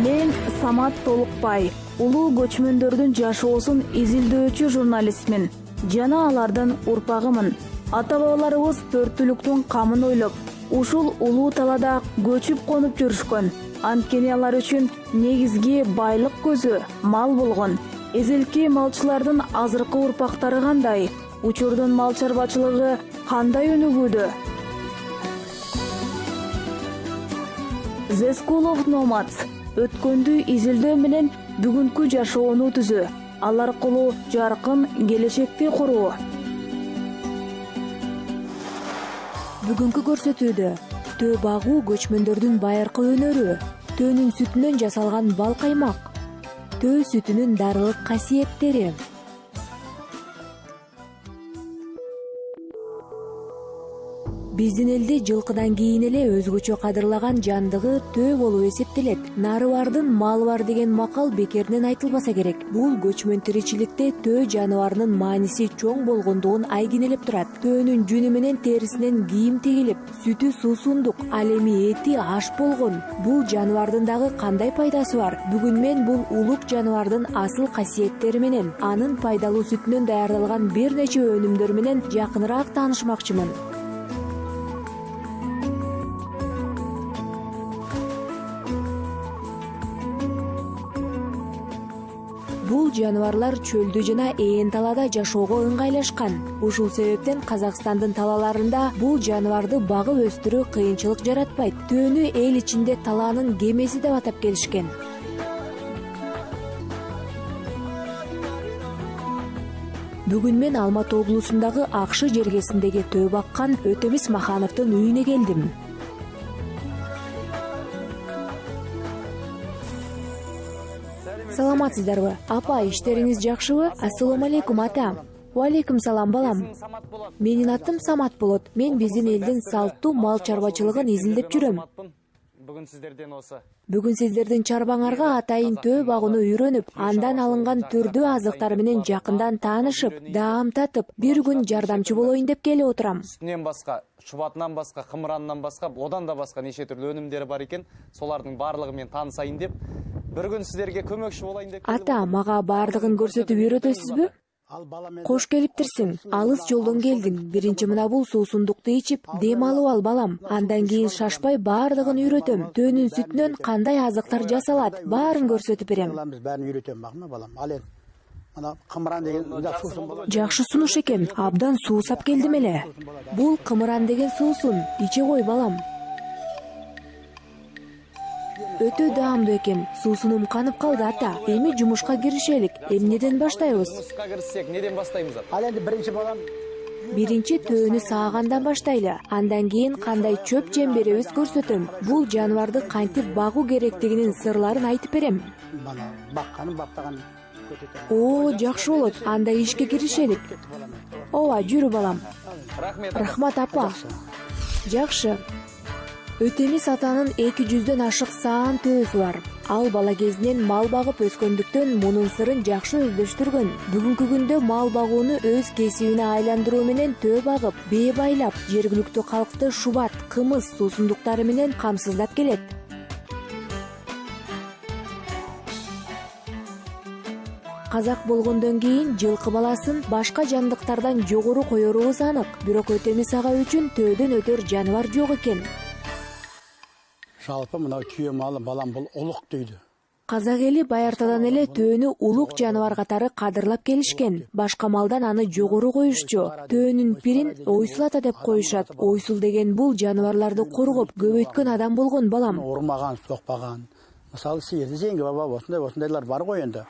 Мен Самат Толукбай, улуу көчмөндөрдүн жашоосун изилдөөчү журналистмин. Жана алардын урпагымын. Ата-бабаларыбыз төрттүүлүктүн камын ойлоп, ушул улуу талада көчүп конуп жүрүшкөн. Анткени алар үчүн негизги байлык көзү мал болгон. Эзелки малчылардын азыркы урпактары кандай? Учурдун мал чарбачылыгы кандай өнүгүүдө? The School of Nomads өткөндү изилдөө менен бүгүнкү жашоону түзүү, ал аркылуу жаркын келечекти куруу. Бүгүнкү көрсөтүүдө төө багуу көчмөндөрдүн байыркы өнөрү, төөнүн сүтүнөн жасалган бал каймак, төө сүтүнүн дарылык касиеттери. Биздин элде жылкыдан кийин эле өзгөчө кадырлаган жандыгы төө болуп эсептелет. Нары бардын малы бар деген макал бекеринен айтылбаса керек. Бул көчмөн тиричиликте төө жаныбарынын мааниси чоң болгондугун айгинелеп турат. Төөнүн жүнү менен терисинен кийим тигилип, сүтү суусундук, ал эми эти аш болгон. Бул жаныбардын дагы кандай пайдасы бар? Бүгүн мен бул улук жаныбардын асыл касиеттери менен, анын пайдалуу сүтүнөн даярдалган бир нече өнүмдөр менен жакыныраак таанышмакчымын. Бул жаныбарлар чөлдү жана ээн талаада жашоого ыңгайлашкан. Ушул себептен Казакстандын талааларында бул жаныбарды багып өстүрүү кыйынчылык жаратпайт. Төөнү эл ичинде талаанын кемеси деп атап келишкен. Бүгүн мен Алматы облусундагы Акшы жергесиндеги төө баккан Өтемис Махановдун үйүнө келдим. Саламатсыздарбы? Апа, иштериңиз жакшыбы? Ассаламу алейкум, ата. Алейкум салам, балам. Менин атым Самат болот. Мен биздин элдин салттуу мал чарбачылыгын изилдеп жүрөм. Бүгүн сиздердин чарбаңарга атайын төө багууну үйрөнүп, андан алынган түрдүү азыктар менен жакындан таанышып, даам татып, бир күн жардамчы болоюн деп келип отурам. Сүтүнөн башка, шубатынан башка, кымыранынан башка, одан да башка нече түрлүү өнүмдери бар экен. Солардын баардыгы менен таанышайын деп, бир күн сиздерге көмөкчү болайын деп. Ата, мага баардыгын көрсөтүп үйрөтөсүзбү? Кош келиптирсиң. Алыс жолдон келдиң. Биринчи мына бул суусундукту ичип, дем алып ал, балам. Андан кийин шашпай баардыгын үйрөтөм. Төөнүн сүтүнөн кандай азыктар жасалат, баарын көрсөтүп берем. Жакшы сунуш экен. Абдан суусап келдим эле. Бул кымыран деген суусун. Иче кой, балам. Өтө даамдуу экен. Суусунум канып калды, ата. Эми жумушка киришелик. Эмнеден баштайбыз? Жумушка киришсек, неден баштайбыз? Ал энди биринчи балам. Биринчи төөнү саагандан баштайлы. Андан кийин кандай чөп жем беребиз көрсөтөм. Бул жаныбарды кантип багуу керектигинин сырларын айтып берем. Бана бакканын, баптаганын көрсөтөм. О, жакшы болот. Анда ишке киришелик. Ооба, жүрү, балам. Рахмат, апа. Жакшы. Өтемис атанын 200дөн ашык саан төөсү бар. Ал бала кезинен мал багып өскөндүктөн мунун сырын жакшы өздөштүргөн. Бүгүнкү күндө мал багууну өз кесибине айландыруу менен төө багып, бээ байлап, жергиликтүү калкты шубат, кымыз, суусундуктары менен камсыздап келет. Казак болгондон кийин жылкы баласын башка жандыктардан жогору коерубуз анык. Бирок Өтемис ага үчүн төөдөн өтөр жаныбар жок экен. Жалпы мына түйө малы балам бул улук дейди. Казак эли байыртадан эле төөнү улук жаныбар катары кадырлап келишкен. Башка малдан аны жогору коюшчу. Төөнүн пирин ойсул ата деп коюшат. Ойсул деген бул жаныбарларды коргоп, көбөйткөн адам болгон, балам. Урмаган, сокпаган. Мисалы сиерди жеңге баба осундайлар бар го энди.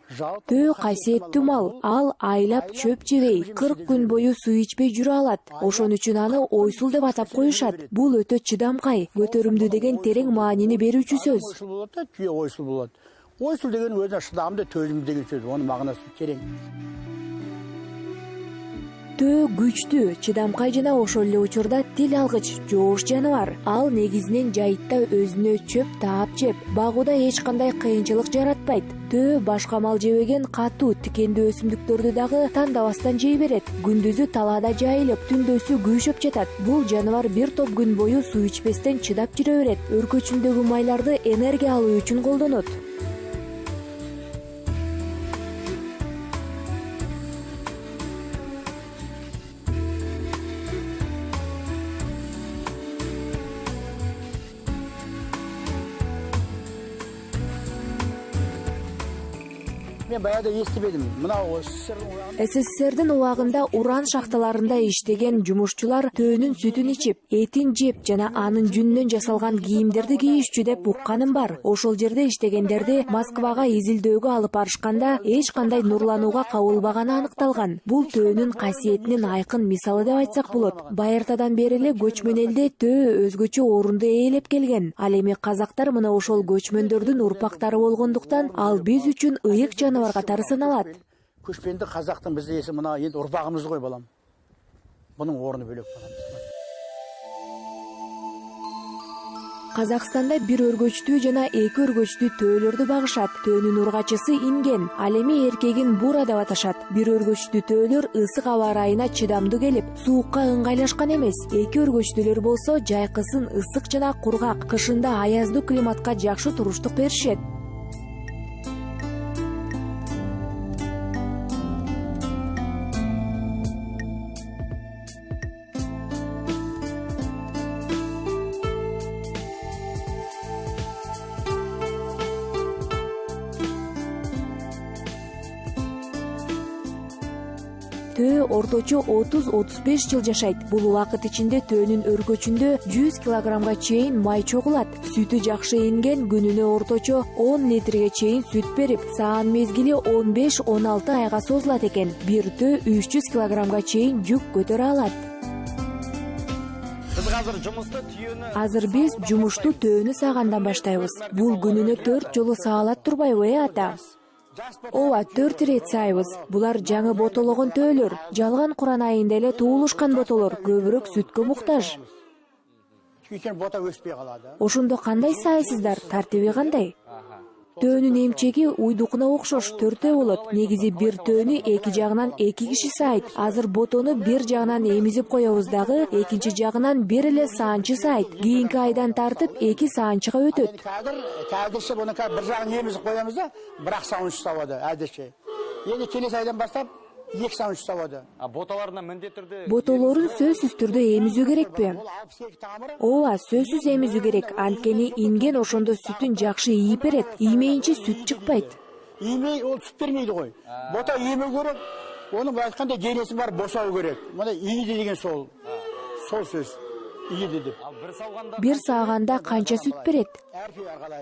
Төө касиеттүү мал. Ал айлап чөп жебей, 40 күн бою суу ичпей жүрө алат. Ошон үчүн аны ойсул деп атап коюшат. Бул өтө чыдамкай, көтөрүмдүү деген терең маанини берүүчү сөз. Ойсул болот да, түйө ойсул болот. Ойсул деген өзүнө чыдамдуу, төзүмдүү деген сөз. Онун мағынасы терең. Төө күчтүү, чыдамкай жана ошол эле учурда тил алгыч жоош жаныбар. Ал негизинен жайытта өзүнө чөп таап жеп, багууда эч кандай кыйынчылык жаратпайт. Төө башка мал жебеген катуу тикендүү өсүмдүктөрдү дагы тандабастан жей берет. Күндүзү талаада жайылып, түндөсү күйшөп жатат. Бул жаныбар бир топ күн бою суу ичпестен чыдап жүрө берет. Өркөчүндөгү майларды энергия алуу үчүн колдонот. Мен баягыда естибедим. Мынау СССРдин убагында уран шахталарында иштеген жумушчулар төөнүн сүтүн ичип, этин жеп жана анын жүнүнөн жасалган кийимдерди кийишчү деп укканым бар. Ошол жерде иштегендерди Москвага изилдөөгө алып барышканда эч кандай нурланууга кабылбаганы аныкталган. Бул төөнүн касиетинин айкын мисалы деп айтсак болот. Байыртадан бери эле көчмөн элде төө өзгөчө орунду ээлеп келген. Ал эми казактар мына ошол көчмөндөрдүн урпактары болгондуктан ал биз үчүн ыйык жаныбар катары саналат. көшпенді қазақтың бізде есі мына енді ұрпағымыз ғой балам. Бұның орны бөлек балам. Казакстанда бир өргөчтүү жана эки өргөчтүү төөлөрдү багышат. Төөнүн ургачысы инген, ал эми эркегин бура деп аташат. Бир өргөчтүү төөлөр ысык аба ырайына чыдамдуу келип, суукка ыңгайлашкан эмес. Эки өргөчтүүлөр болсо жайкысын ысык жана кургак, кышында аяздуу климатка жакшы туруштук беришет. Төө орточо 30-35 жыл жашайт. Бул убакыт ичинде төөнүн өргөчүндө 100 килограммга чейин май чогулат. Сүтү жакшы инген күнүнө орточо 10 литрге чейин сүт берип, саан мезгили 15-16 айга созулат экен. Бир төө 300 килограммга чейин жүк көтөрө алат. Азыр биз жумушту төөнү саагандан баштайбыз. Бул күнүнө 4 жолу саалат турбайбы, ата? Ооба, 4 ирет сайбыз. Булар жаңы ботологон төөлөр. Жалган Куран айында эле туулушкан ботолор көбүрөөк сүткө муктаж. Ошондо кандай сайсыздар? Тартиби кандай? Төөнүн эмчеги уйдукуна окшош 4 болот. Негизи бир төөнү эки жагынан 2 киши сайт. Азыр ботону бир жагынан эмизип коебуз дагы, экинчи жагынан бир эле саанчы сайт. Кийинки айдан тартып 2 саанчыга өтөт. Кәдеше буну бир жагын эмизип коебуз да, бирок саанчы сабады адеше. Эми келесі айдан баштап 2 саанчы сабады. Ботолордун міндетті түрдө Ботолорун сөзсүз түрдө эмизүү керекпи? Ооба, сөзсүз эмизүү керек. Анткени инген ошондо сүтүн жакшы ийип берет. Иймейинче сүт чыкпайт. Иймей ол сүт бермейди ғой. Бота иймеу керек. Оны айтканда денеси бар босоо керек. Мына ийди деген сол сөз. Ийди деп. Бир сааганда канча сүт берет?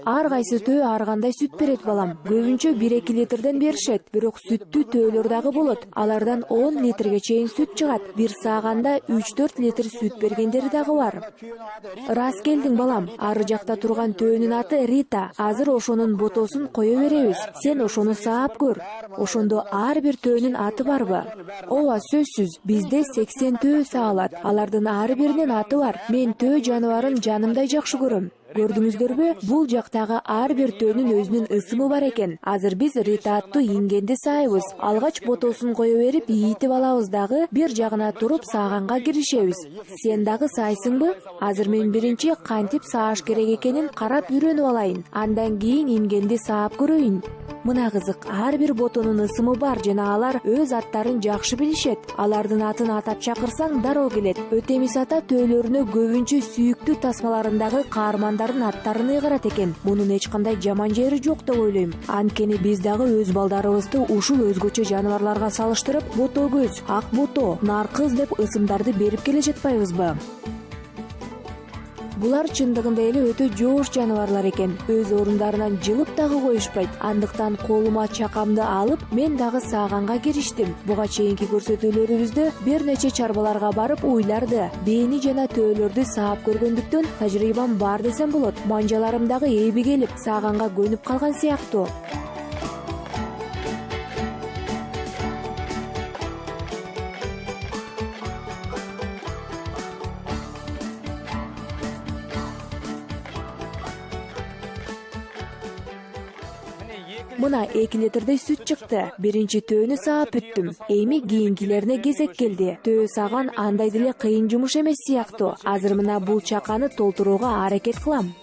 Ар кайсы төө ар кандай сүт берет, балам. Көбүнчө 1-2 литрден беришет, бирок сүттүү төөлөр дагы болот. Алардан 10 литрге чейин сүт чыгат. Бир сааганда 3-4 литр сүт бергендери дагы бар. Рас келдиң, балам. Ары жакта турган төөнүн аты Рита. Азыр ошонун ботосун кое беребиз. Сен ошону саап көр. Ошондо ар бир төөнүн аты барбы? Ооба, сөзсүз. Бизде 80 төө саалат. Алардын ар биринин аты бар. Мен төө жаныбарын жанымдай жакшы көрөм. Көрдүңүздөрбү? Бул жактагы ар бир төөнүн өзүнүн ысымы бар экен. Азыр биз Рита аттуу ингенди саайбыз. Алгач ботосун кое берип, ийитип алабыз дагы бир жагына туруп сааганга киришебиз. Сен дагы сайсыңбы? Азыр мен биринчи кантип сааш керек экенин карап үйрөнүп алайын. Андан кийин ингенди саап көрөйүн. Мына кызык, ар бир ботонун ысымы бар жана алар өз аттарын жакшы билишет. Алардын атын атап чакырсаң дароо келет. Өтемис ата төөлөрүнө көбүнчө сүйүктүү тасмаларындагы каармандардын аттарын ыйгарат экен. Мунун эч кандай жаман жери жок деп ойлойм. Анткени биз дагы өз балдарыбызды ушул өзгөчө жаныбарларга салыштырып, бото көз, ак бото, нар кыз деп ысымдарды берип келе жатпайбызбы? Булар чындыгында эле өтө жоош жаныбарлар экен. Өз орундарынан жылып дагы коюшпайт. Андыктан колума чакамды алып, мен дагы сааганга кириштим. Буга чейинки көрсөтүүлөрүбүздө бир нече чарбаларга барып уйларды, бээни жана төөлөрдү саап көргөндүктөн тажрыйбам бар десем болот. Манжаларым дагы эби келип, сааганга көнүп калган сыяктуу. Мына 2 литрдей сүт чыкты. Биринчи төөнү саап бүттүм. Эми кийинкилерине кезек келди. Төө саган андай деле кыйын жумуш эмес сыяктуу. Азыр мына бул чаканы толтурууга аракет кылам.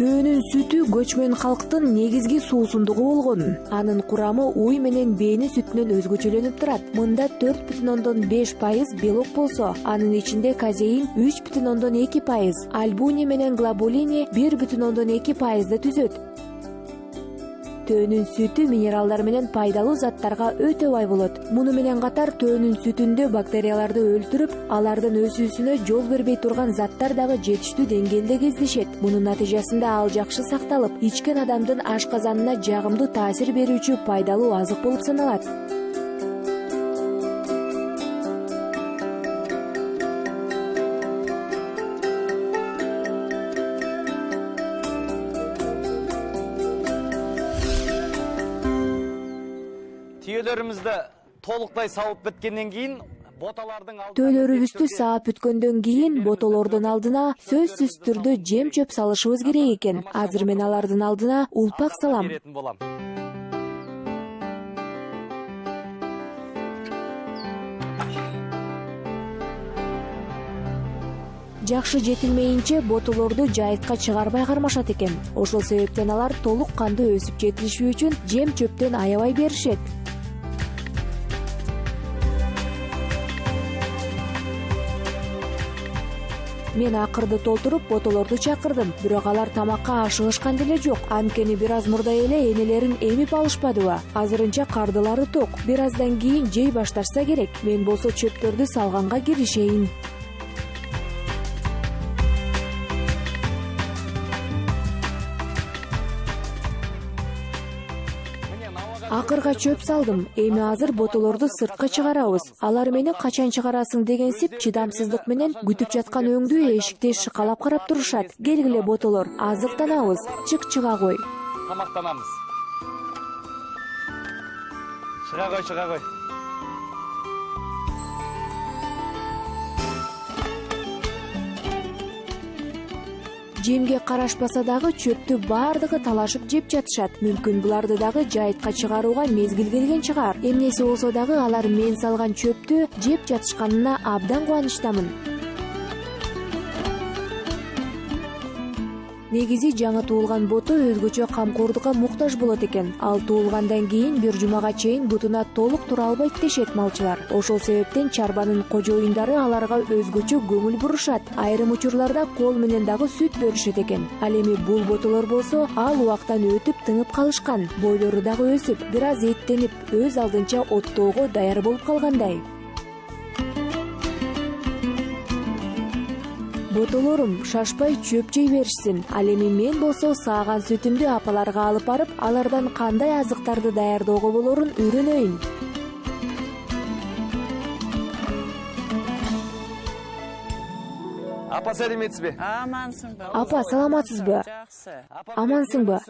Төөнүн сүтү көчмөн калктын негизги суусундугу болгон. Анын курамы уй менен бээни сүтүнөн өзгөчөлөнүп турат. Мында 4,5% белок болсо, анын ичинде казеин 3,2%, альбуни менен глобулини 1,2% түзөт. Төөнүн сүтү минералдар менен пайдалуу заттарга өтө бай болот. Муну менен катар төөнүн сүтүндө бактерияларды өлтүрүп, алардын өсүүсүнө жол бербей турган заттар дагы жетиштүү деңгээлде кездешет. Мунун натыйжасында ал жакшы сакталып, ичкен адамдын ашказанына жагымдуу таасир берүүчү пайдалуу азык болуп саналат. Түйөлөрүмүздү толуктай сабып бүткөндөн кийин боталардын Төөлөрүбүздү саап бүткөндөн кийин ботолордун алдына сөзсүз түрдө жем чөп салышыбыз керек экен. Азыр мен алардын алдына улпак салам. Жакшы жетилмейинче ботолорду жайытка чыгарбай кармашат экен. Ошол себептен алар толук кандуу өсүп жетилиши үчүн жем чөптөн аябай беришет. Мен акырды толтуруп ботолорду чакырдым, бирок алар тамакка ашыгышкан деле жок. Анткени бир аз мурда эле энелерин эмип алышпадыбы? Азырынча кардылары ток. Бир аздан кийин жей башташса керек. Мен болсо чөптөрдү салганга киришейин. Акырга чөп салдым. Эми азыр ботолорду сыртка чыгарабыз. Алар мени качан чыгарасың дегенсип чыдамсыздык менен күтүп жаткан өңдүү эшикте шыкалап карап турушат. Келгиле ботолор, азыктанабыз. Чыга кой. Тамактанабыз. Чыга кой. Жемге карашпаса дагы чөптү бардыгы талашып жеп жатышат. Мүмкүн буларды дагы жайытка чыгарууга мезгил келген чыгар. Эмнеси болсо дагы алар мен салган чөптү жеп жатышканына абдан кубанычтамын. Негизи жаңы туулган бото өзгөчө камкордукка муктаж болот экен. Ал туулгандан кийин бир жумага чейин бутуна толук тура албайт дешет малчылар. Ошол себептен чарбанын кожоюндары аларга өзгөчө көңүл бурушат. Айрым учурларда кол менен дагы сүт беришет экен. Ал эми бул ботолор болсо ал убактан өтүп тыңып калышкан. Бойлору дагы өсүп, бир аз эттенип, өз алдынча оттоого даяр болуп калгандай. Ботолорум шашпай чөп жей беришсин. Ал эми мен болсо сааган сүтүмдү апаларга алып барып, алардан кандай азыктарды даярдоого болорун үйрөнөйүн. Апа саламатсызбы? Амансыңбы? Апа саламатсызбы? Амансыңбы?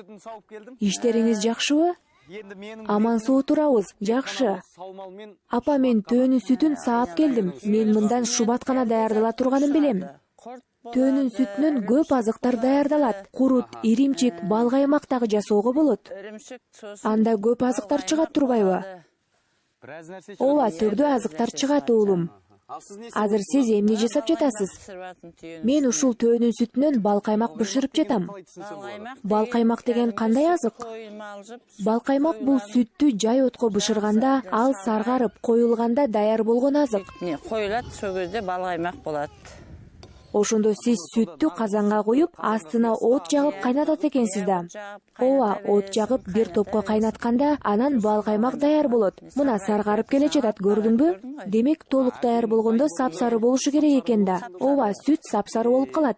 Иштериңиз жакшыбы? Аман-соо турабыз, жакшы. Апа, мен төөнүн сүтүн саап келдим. Мен мындан шубаткана даярдала турганын билем. Төөнүн сүтүнөн көп азыктар даярдалат. Курут, иримчик, бал каймак дагы жасоого болот. Анда көп азыктар чыгат турбайбы? Ооба, түрдүү азыктар чыгат уулум. Азыр сиз эмне жасап жатасыз? Мен ушул төөнүн сүтүнөн бал каймак бышырып жатам. Бал каймак деген кандай азык? Бал каймак бул сүттү жай отко бышырганда, ал саргарып, коюлганда даяр болгон азык. Коюлат, сол кезде бал каймак болот. Ошондо сиз сүттү казанга коюп, астына от жагып кайнатат экенсиз да. Ооба, от жагып бир топко кайнатканда, анан бал каймак даяр болот. Мына саргарып келе жатат, көрдүңбү? Демек, толук даяр болгондо сапсары болушу керек экен да. Ооба, сүт сапсары болуп калат.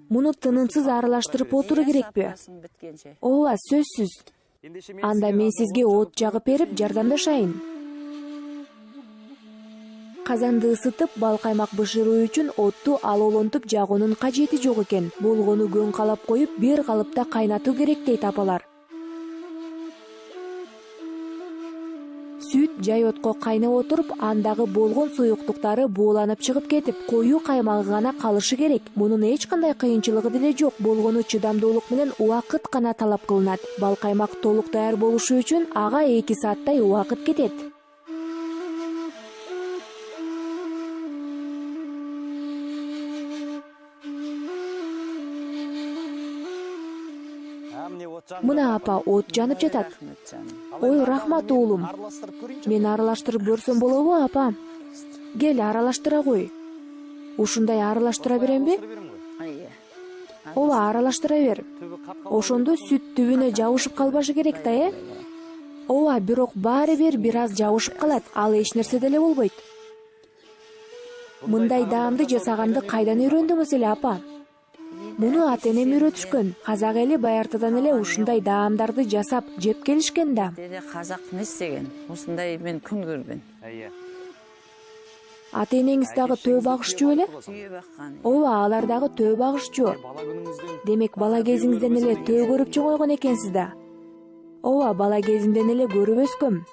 Муну тынымсыз аралаштырып отуруу керекпи? Ооба, сөзсүз. Анда мен сизге от жагып берип жардамдашайын. Казанды ысытып, бал каймак бышыруу үчүн отту алоолонтуп жагуунун кажети жок экен. Болгону көң калап коюп, бир калыпта кайнатуу керек дейт апалар. сүт жай отко кайнап отуруп андагы болгон суюктуктары бууланып чыгып кетип, коюу каймагы гана калышы керек. Мунун эч кандай кыйынчылыгы деле жок. Болгону чыдамдуулук менен убакыт гана талап кылынат. Бал каймак толук даяр болушу үчүн ага 2 сааттай убакыт кетет. Мына апа от жанып жатат. Ой, рахмат уулум. Мен аралаштырып көрсөм болобу, апа? Кел, аралаштыра кой. Ушундай аралаштыра беремби? Ооба, аралаштыра бер. Ошондо сүт түбүнө жабышып калбашы керек да, Ооба, бирок баары бир аз жабышып калат. Ал эч нерсе деле болбойт. Мындай даамды жасаганды кайдан үйрөндүңүз эле, апа? Муну ата-энем үйрөтүшкөн. Казак эли баяртадан эле ушундай даамдарды жасап, жеп келишкен да. Казак не істеген? Осындай мен күн көрген. Ата-энеңиз дагы төө багышчу беле? Түйе баккан. Ооба, алар дагы төө багышчу. Демек, бала кезиңизден эле төө көрүп чоңойгон экенсиз да. Ооба, бала кезимден эле көрүп өскөм.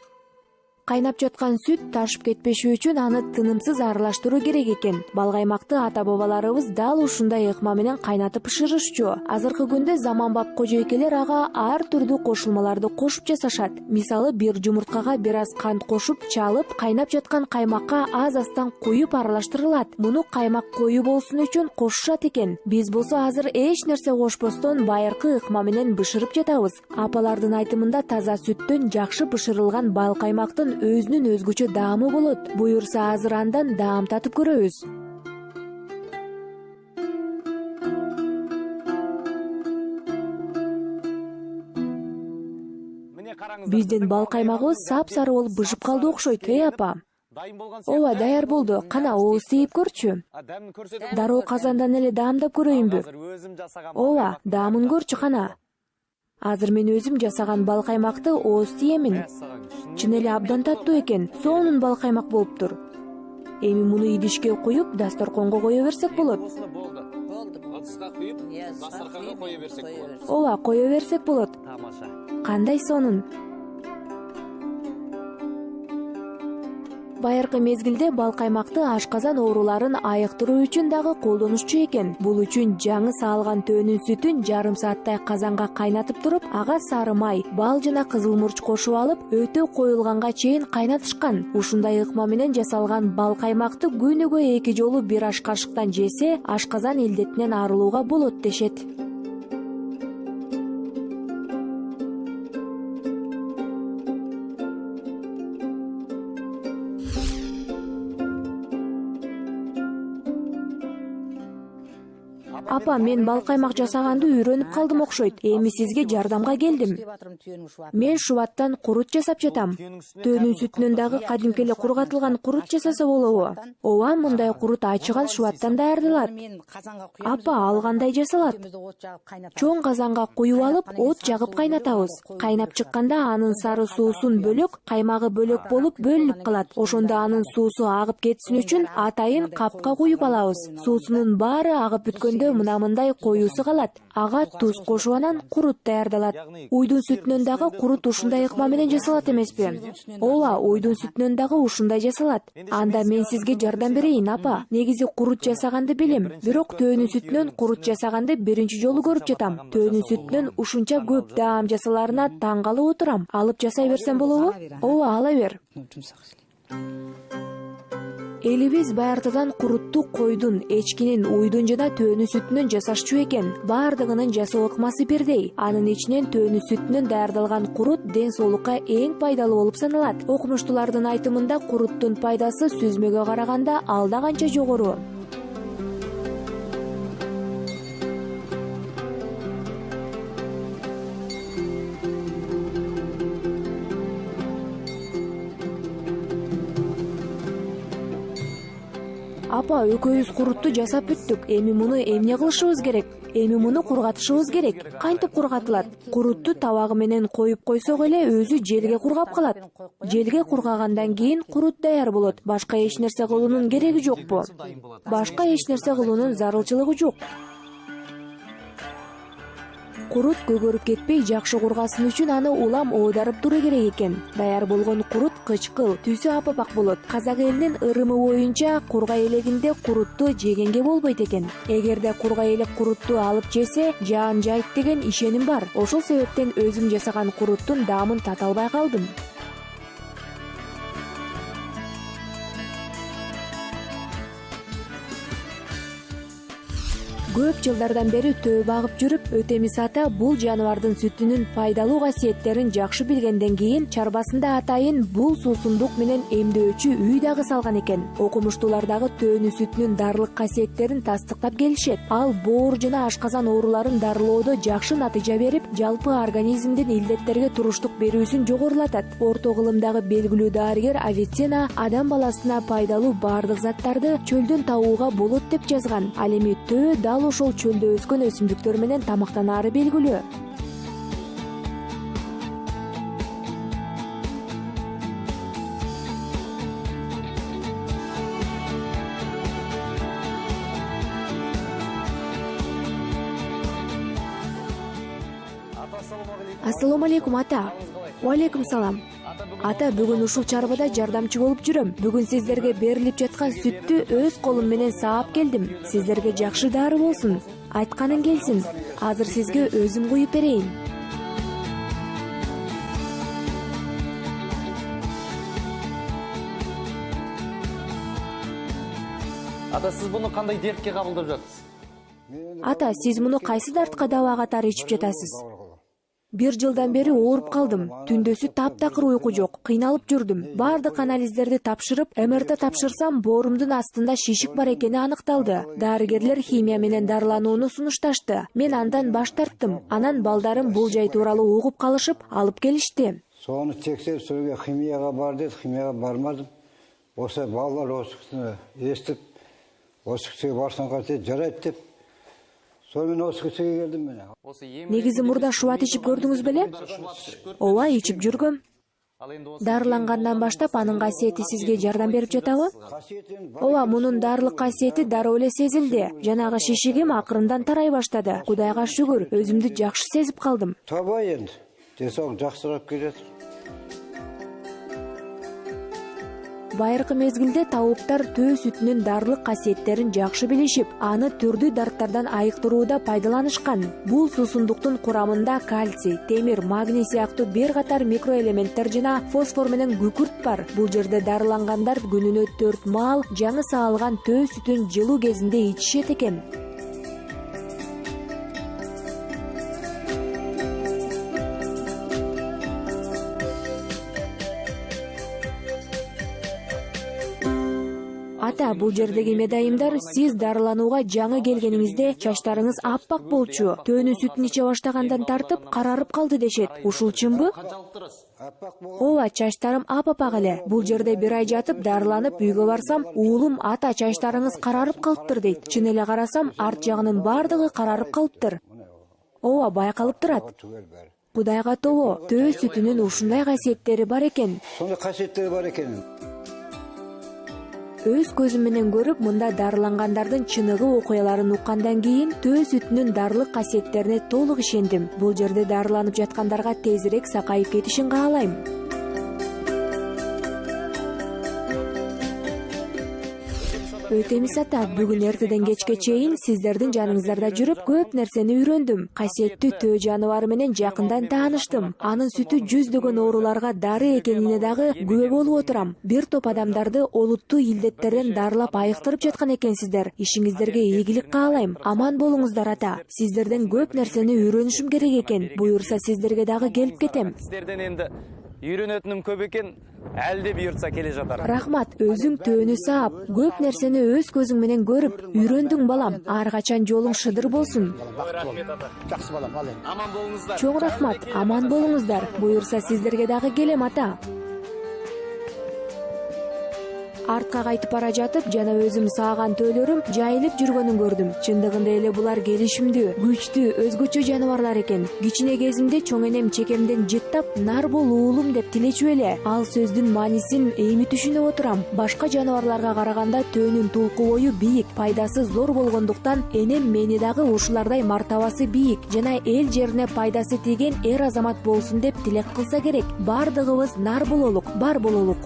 Кайнап жаткан сүт ташып кетпеши үчүн аны тынымсыз аралаштыруу керек экен. Бал каймакты ата-бабаларыбыз дал ушундай ыкма менен кайнатып бышырышчу. Азыркы күндө заманбап кожойкелер ага ар түрдүү кошулмаларды кошуп жасашат. Мисалы, бир жумурткага бир аз кант кошуп, чалып, кайнап жаткан каймакка аз-аздан куюп аралаштырылат. Муну каймак коюу болсун үчүн кошушат экен. Биз болсо азыр эч нерсе кошпостон байыркы ыкма менен бышырып жатабыз. Апалардын айтымында таза сүттөн жакшы бышырылган бал каймактын өзүнүн өзгөчө даамы болот. Буюрса азыр андан даам татып көрөбүз. Биздин бал каймагыбыз сап-сары болуп бышып калды окшойт, апа? Ооба, даяр болду. Кана ооз тийип көрчү. Дароо казандан эле даамдап көрөйүнбү? Ооба, даамын көрчү кана. Азыр мен өзүм жасаган бал каймакты ооз тийемин. Чын эле абдан таттуу экен. Сонун бал каймак болуптур. Эми муну идишке куюп, дасторконго кое берсек болот. Ыдыска куюп, дасторконго кое берсек болот. Ооба, кое берсек болот. Тамаша. Кандай сонун. Байыркы мезгилде бал каймакты ашказан ооруларын айыктыруу үчүн дагы колдонушчу экен. Бул үчүн жаңы саалган төөнүн сүтүн жарым сааттай казанга кайнатып туруп, ага сары май, бал жана кызыл мурч кошуп алып, өтө коюлганга чейин кайнатышкан. Ушундай ыкма менен жасалган бал каймакты күнүгө 2 жолу бир аш кашыктан жесе, ашказан илдетинен арылууга болот дешет. Апа, мен бал каймак жасаганды үйрөнүп калдым окшойт. Эми сизге жардамга келдим. Мен шубаттан курут жасап жатам. Төөнүн сүтүнөн дагы кадимки эле кургатылган курут жасаса болобу? Ооба, мындай курут ачыган шубаттан даярдалат. Апа, ал кандай жасалат? Чоң казанга куюп алып, от жагып кайнатабыз. Кайнап чыкканда анын сары суусун бөлөк, каймагы бөлөк болуп бөлүнүп калат. Ошондо анын суусу агып кетсин үчүн атайын капка куюп алабыз. Суусунун баары агып бүткөндө мындай коюусу калат. Ага туз кошуп анан курут даярдалат. Уйдун сүтүнөн дагы курут ушундай ыкма менен жасалат эмеспи? Ооба, уйдун сүтүнөн дагы ушундай жасалат. Анда мен сизге жардам берейин, апа. Негизи курут жасаганды билем, бирок төөнүн сүтүнөн курут жасаганды биринчи жолу көрүп жатам. Төөнүн сүтүнөн ушунча көп даам жасаларына таң калып отурам. Алып жасай берсем болобу? Ооба, ала бер. Элибиз баяртадан курутту койдун, эчкинин, уйдун жана төөнүн сүтүнөн жасашчу экен. Бардыгынын жасоо ыкмасы бирдей. Анын ичинен төөнүн сүтүнөн даярдалган курут ден соолукка эң пайдалуу болуп саналат. Окумуштуулардын айтымында куруттун пайдасы сүзмөгө караганда алда канча жогору. Апа, экөөбүз курутту жасап бүттүк. Эми муну эмне кылышыбыз керек? Эми муну кургатышыбыз керек. Кантип кургатылат? Курутту табагы менен коюп койсок эле өзү желге кургап калат. Желге кургагандан кийин курут даяр болот. Башка эч нерсе кылуунун кереги жокпу? Башка эч нерсе кылуунун зарылчылыгы жок. Курут көгөрүп кетпей жакшы кургасын үчүн аны улам оодарып туруу керек экен. Даяр болгон курут кычкыл, түсү апапак болот. Казак элинин ырымы боюнча курга элегинде курутту жегенге болбойт экен. Эгерде курга элек курутту алып жесе, жаан жайт деген ишеним бар. Ошол себептен өзүм жасаган куруттун даамын тата албай калдым. Көп жылдардан бери төө багып жүрүп, Өтемис ата бул жаныбардын сүтүнүн пайдалуу касиеттерин жакшы билгенден кийин чарбасында атайын бул суусундук менен эмдөөчү үй дагы салган экен. Окумуштуулар дагы төөнү сүтүнүн дарылык касиеттерин тастыктап келишет. Ал боор жана ашказан ооруларын дарылоодо жакшы натыйжа берип, жалпы организмдин илдеттерге туруштук берүүсүн жогорулатат. Орто кылымдагы белгилүү дарыгер Авиценна адам баласына пайдалуу баардык заттарды чөлдөн табууга болот деп жазган. Ал эми төө дал ошол чөлдө өскөн өсүмдүктөр менен тамактанаары белгилүү. Ассалому алейкум, ата. Алейкум салам. Ата, бүгүн ушул чарбада жардамчы болуп жүрөм. Бүгүн сиздерге берилип жаткан сүттү өз колум менен саап келдим. Сиздерге жакшы дары болсун. Айтканың келсин. Азыр сизге өзүм куюп берейин. Ата, сиз буну кандай дертке кабылдап жатсыз? Ата, сиз муну кайсы дартка дава катары ичип жатасыз? 1 жылдан бери ооруп калдым. Түндөсү таптакыр уйку жок, кыйналып жүрдүм. Бардык анализдерди тапшырып, МРТ тапшырсам, боорумдун астында шишик бар экени аныкталды. Дарыгерлер химия менен дарыланууну сунушташты. Мен андан баш тарттым. Анан балдарым бул жай тууралуу угуп калышып, алып келишти. Сону текшерип, сөйгө химияга бар деді, химияга бармадым. Осы балалар осы кісіні естіп, осы кісіге барсаң қате жарайды деп. Сонымен осы кісіге келдім мен. Негизи мурда шубат ичип көрдүңүз беле? Ооба, ичип жүргөм. Дарылангандан баштап анын касиети сизге жардам берип жатабы? Ооба, мунун дарылык касиети дароо эле сезилди. Жанагы шишигим акырындан тарай баштады. Кудайга шүгүр, өзүмдү жакшы сезип калдым. Табай енді. Денсаулык жакшырап келет. Байыркы мезгилде табыптар төө сүтүнүн дарылык касиеттерин жакшы билишип, аны түрдүү дарттардан айыктырууда пайдаланышкан. Бул суусундуктун курамында кальций, темир, магний сыяктуу бир катар микроэлементтер жана фосфор менен күкүрт бар. Бул жерде дарылангандар күнүнө 4 маал жаңы саалган төө сүтүн жылуу кезинде ичишет экен. Ата, бул жердеги медайымдар сиз дарыланууга жаңы келгениңизде чачтарыңыз аппак болчу. Төөнү сүтүн иче баштагандан тартып карарып калды дешет. Ушул чынбы? Ооба, чачтарым апапак эле. Бул жерде 1 ай жатып дарыланып үйгө барсам, уулум ата чачтарыңыз карарып калыптыр дейт. Чын эле карасам, арт жагынын бардыгы карарып калыптыр. Ооба, байкалып турат. Кудайга тобо, төө сүтүнүн ушундай касиеттери бар экен. Сондай касиеттери бар экен. Өз көзүм менен көрүп, мында дарылангандардын чыныгы окуяларын уккандан кийин төө сүтүнүн дарылык касиеттерине толук ишендим. Бул жерде дарыланып жаткандарга тезирээк сакайып кетишин каалайм. Өтемис ата, бүгүн эртеден кечке чейин сиздердин жаныңыздарда жүрүп, көп нерсени үйрөндүм. Касиеттүү төө жаныбары менен жакындан тааныштым. Анын сүтү жүздөгөн ооруларга дары экенине дагы күбө болуп отурам. Бир топ адамдарды олуттуу илдеттерден дарылап айыктырып жаткан экенсиздер. Ишиңиздерге ийгилик каалайм. Аман болуңуздар ата. Сиздерден көп нерсени үйрөнүшүм керек экен. Буюрса сиздерге дагы келип кетем. Сиздерден энди үйрөнөтүнүм көп экен, әлде буйртса келе жатар. Рахмат, өзүң төөнү саап, көп нерсени өз көзүң менен көрүп, үйрөндүң балам. Ар качан жолуң шыдыр болсун. Жакшы балам, ал эми. Аман болуңуздар. Чоң рахмат, аман болуңуздар. Буюрса сиздерге дагы келем ата. артка кайтып бара жатып жана өзүм сааган төөлөрүм жайылып жүргөнүн көрдүм. Чындыгында эле булар келишимдүү, күчтүү, өзгөчө жаныбарлар экен. Кичине кезимде чоң энем чекемден жыттап, нар бол уулум деп тилечүп эле. Ал сөздүн маанисин эми түшүнүп отурам. Башка жаныбарларга караганда төөнүн тулку бою бийик, пайдасы зор болгондуктан энем мени дагы ушулардай мартабасы бийик жана эл жерине пайдасы тийген эр азамат болсун деп тилек кылса керек. Бардыгыбыз нар бололук, бар бололук.